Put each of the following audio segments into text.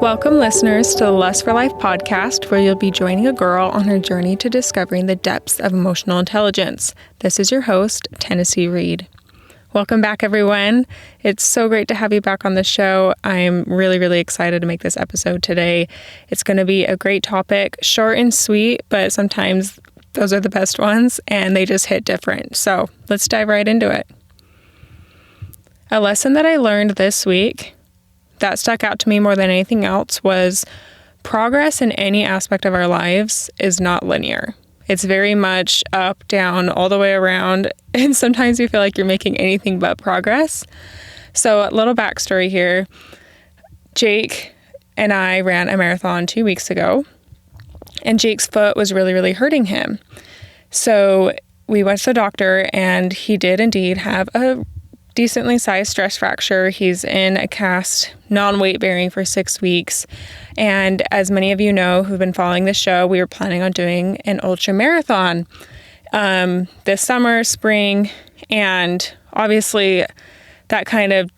Welcome, listeners, to the Lust for Life podcast, where you'll be joining a girl on her journey to discovering the depths of emotional intelligence. This is your host, Tennessee Reed. Welcome back, everyone. It's so great to have you back on the show. I'm really excited to make this episode today. It's going to be a great topic, short and sweet, but sometimes those are the best ones, and they just hit different. So let's dive right into it. A lesson that I learned this week that stuck out to me more than anything else was progress in any aspect of our lives is not linear. It's very much up, down, all the way around, and sometimes you feel like you're making anything but progress. So a little backstory here. Jake and I ran a marathon 2 weeks ago, and Jake's foot was really hurting him. So we went to the doctor, and he did indeed have a decently sized stress fracture. He's in a cast, non-weight bearing for 6 weeks. And as many of you know who've been following the show, we were planning on doing an ultra marathon this summer, spring, and obviously that kind of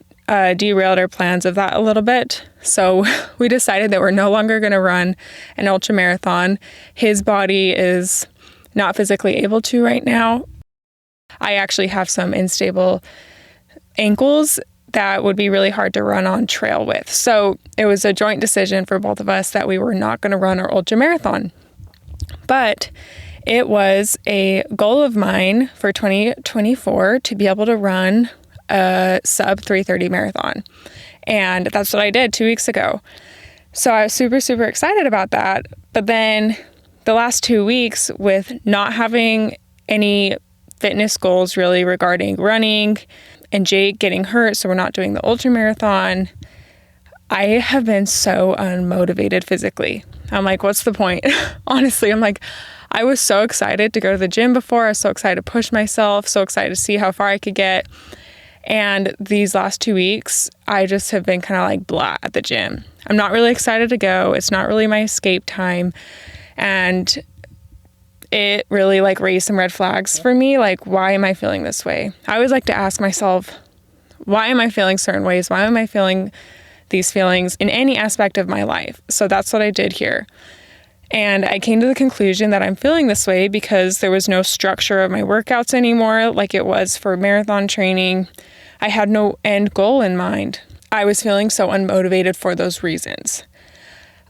derailed our plans of that a little bit. So we decided that we're no longer going to run an ultra marathon. His body is not physically able to right now. I actually have some unstable ankles that would be really hard to run on trail with. So it was a joint decision for both of us that we were not going to run our ultra marathon. But it was a goal of mine for 2024 to be able to run a sub 3:30 marathon. And that's what I did 2 weeks ago. So I was super excited about that. But then the last 2 weeks, with not having any fitness goals really regarding running, and Jake getting hurt, so we're not doing the ultra marathon, I have been so unmotivated physically. I'm like, what's the point? Honestly, I'm like, I was so excited to go to the gym before. I was so excited to push myself, so excited to see how far I could get. And these last 2 weeks, I just have been kind of like blah at the gym. I'm not really excited to go. It's not really my escape time. And it really raised some red flags for me. Why am I feeling this way? I always like to ask myself, why am I feeling certain ways? Why am I feeling these feelings in any aspect of my life? So that's what I did here. And I came to the conclusion that I'm feeling this way because there was no structure of my workouts anymore like it was for marathon training. I had no end goal in mind. I was feeling so unmotivated for those reasons.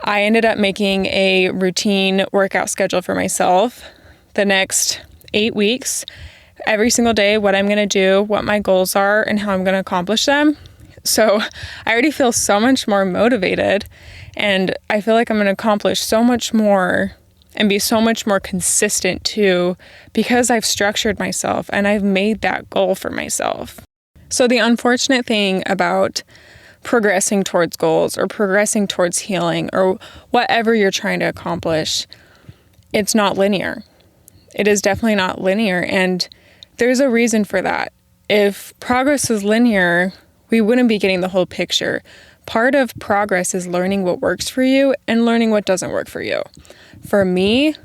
I ended up making a routine workout schedule for myself the next 8 weeks, every single day, what I'm going to do, what my goals are, and how I'm going to accomplish them. So I already feel so much more motivated, and I feel like I'm going to accomplish so much more and be so much more consistent too, because I've structured myself and I've made that goal for myself. So the unfortunate thing about progressing towards goals or progressing towards healing or whatever you're trying to accomplish, it's not linear. It is definitely not linear, and there's a reason for that. If progress was linear, we wouldn't be getting the whole picture. Part of progress is learning what works for you and learning what doesn't work for you. For me,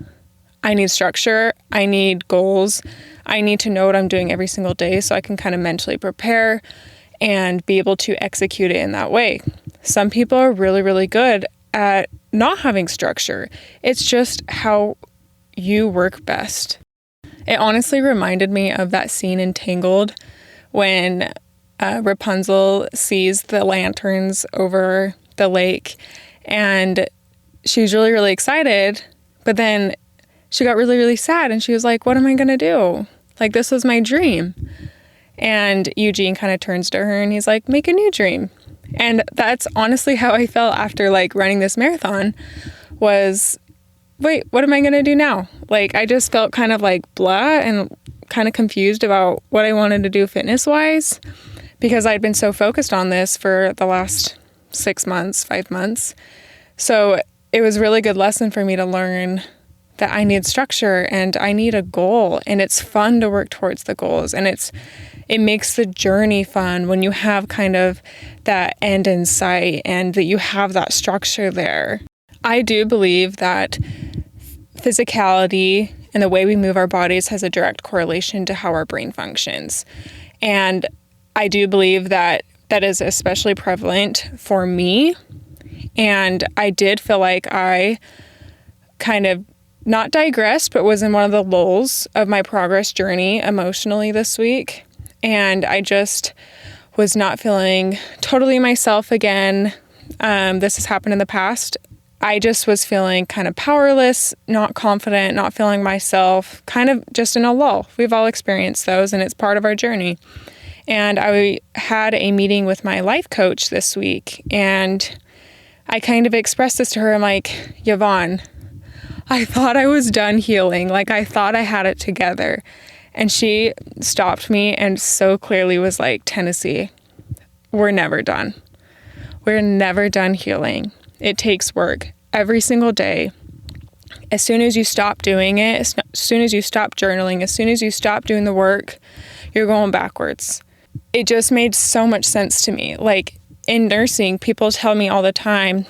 I need structure, I need goals, I need to know what I'm doing every single day so I can kind of mentally prepare and be able to execute it in that way. Some people are really good at not having structure. It's just how you work best. It honestly reminded me of that scene in Tangled when Rapunzel sees the lanterns over the lake, and she was really excited, but then she got really sad, and she was like, what am I gonna do? This was my dream. And Eugene kind of turns to her and he's like, make a new dream. And that's honestly how I felt after running this marathon was, wait, what am I going to do now? I just felt kind of blah and kind of confused about what I wanted to do fitness wise, because I'd been so focused on this for the last 6 months, 5 months. So it was a really good lesson for me to learn that I need structure and I need a goal, and it's fun to work towards the goals, and it makes the journey fun when you have kind of that end in sight and that you have that structure there. I do believe that physicality and the way we move our bodies has a direct correlation to how our brain functions. And I do believe that that is especially prevalent for me And I did feel like I kind of not digressed, but was in one of the lulls of my progress journey emotionally this week. And I just was not feeling totally myself again. This has happened in the past. I just was feeling kind of powerless, not confident, not feeling myself, kind of just in a lull. We've all experienced those, and it's part of our journey. And I had a meeting with my life coach this week, and I kind of expressed this to her. I'm like, Yvonne, I thought I was done healing. Like, I thought I had it together. And she stopped me and so clearly was like, Tennessee, we're never done. We're never done healing. It takes work every single day. As soon as you stop doing it, as soon as you stop journaling, as soon as you stop doing the work, you're going backwards. It just made so much sense to me. Like, in nursing, people tell me all the time,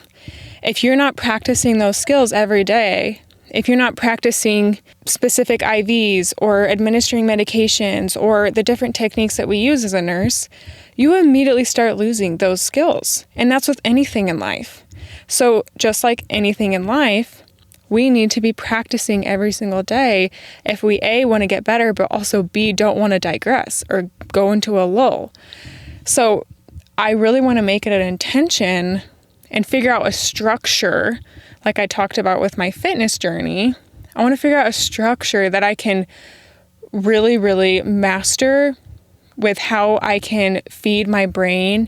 if you're not practicing those skills every day, if you're not practicing specific IVs or administering medications or the different techniques that we use as a nurse, you immediately start losing those skills. And that's with anything in life. So just like anything in life, we need to be practicing every single day if we A, want to get better, but also B, don't want to digress or go into a lull. So I really want to make it an intention and figure out a structure, like I talked about with my fitness journey. I want to figure out a structure that I can really, really master with how I can feed my brain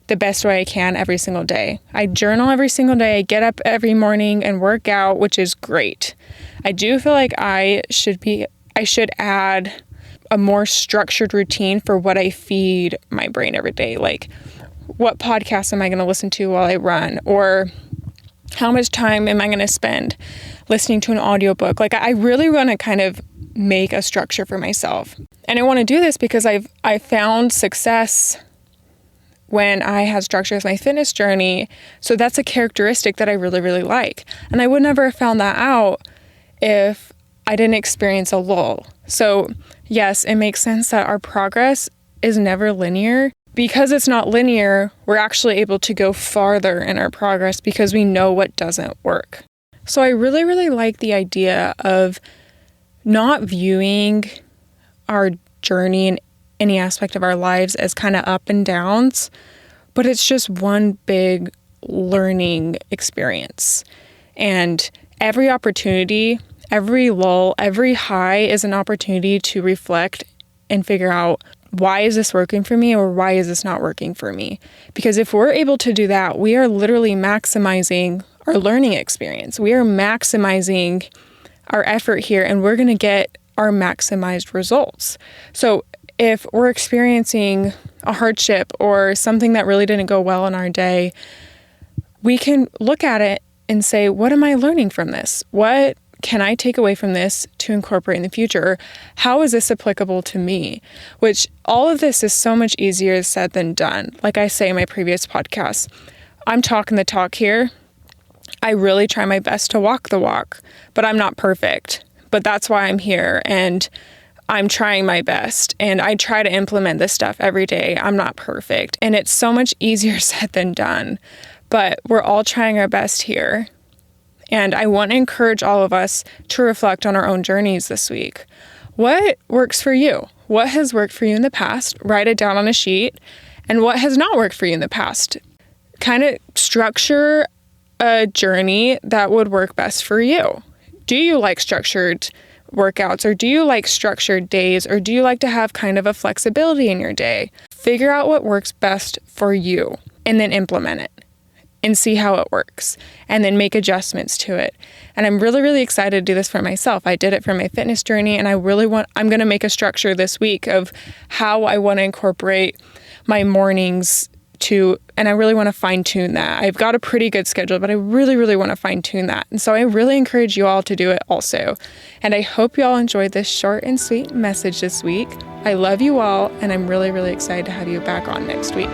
the best way I can every single day. I journal every single day. I get up every morning and work out, which is great. I do feel like I should add a more structured routine for what I feed my brain every day. Like, what podcast am I going to listen to while I run? Or how much time am I going to spend listening to an audiobook? Like, I really want to kind of make a structure for myself. And I want to do this because I found success when I had structure with my fitness journey. So that's a characteristic that I really, really like. And I would never have found that out if I didn't experience a lull. So yes, it makes sense that our progress is never linear. Because it's not linear, we're actually able to go farther in our progress because we know what doesn't work. So I really, really like the idea of not viewing our journey in any aspect of our lives as kind of up and downs, but it's just one big learning experience. And every opportunity, every lull, every high is an opportunity to reflect and figure out, why is this working for me or why is this not working for me? Because if we're able to do that, we are literally maximizing our learning experience. We are maximizing our effort here, and we're going to get our maximized results. So if we're experiencing a hardship or something that really didn't go well in our day, we can look at it and say, what am I learning from this? What can I take away from this to incorporate in the future? How is this applicable to me? Which all of this is so much easier said than done. Like I say in my previous podcast, I'm talking the talk here. I really try my best to walk the walk, but I'm not perfect. But that's why I'm here, and I'm trying my best, and I try to implement this stuff every day. I'm not perfect, and it's so much easier said than done, but we're all trying our best here. And I want to encourage all of us to reflect on our own journeys this week. What works for you? What has worked for you in the past? Write it down on a sheet. And what has not worked for you in the past? Kind of structure a journey that would work best for you. Do you like structured workouts, or do you like structured days, or do you like to have kind of a flexibility in your day? Figure out what works best for you and then implement it and see how it works, and then make adjustments to it. And I'm really, really excited to do this for myself. I did it for my fitness journey, and I'm going to make a structure this week of how I want to incorporate my mornings and I really want to fine tune that. I've got a pretty good schedule, but I really, really want to fine tune that. And so I really encourage you all to do it also. And I hope you all enjoyed this short and sweet message this week. I love you all, and I'm really, really excited to have you back on next week.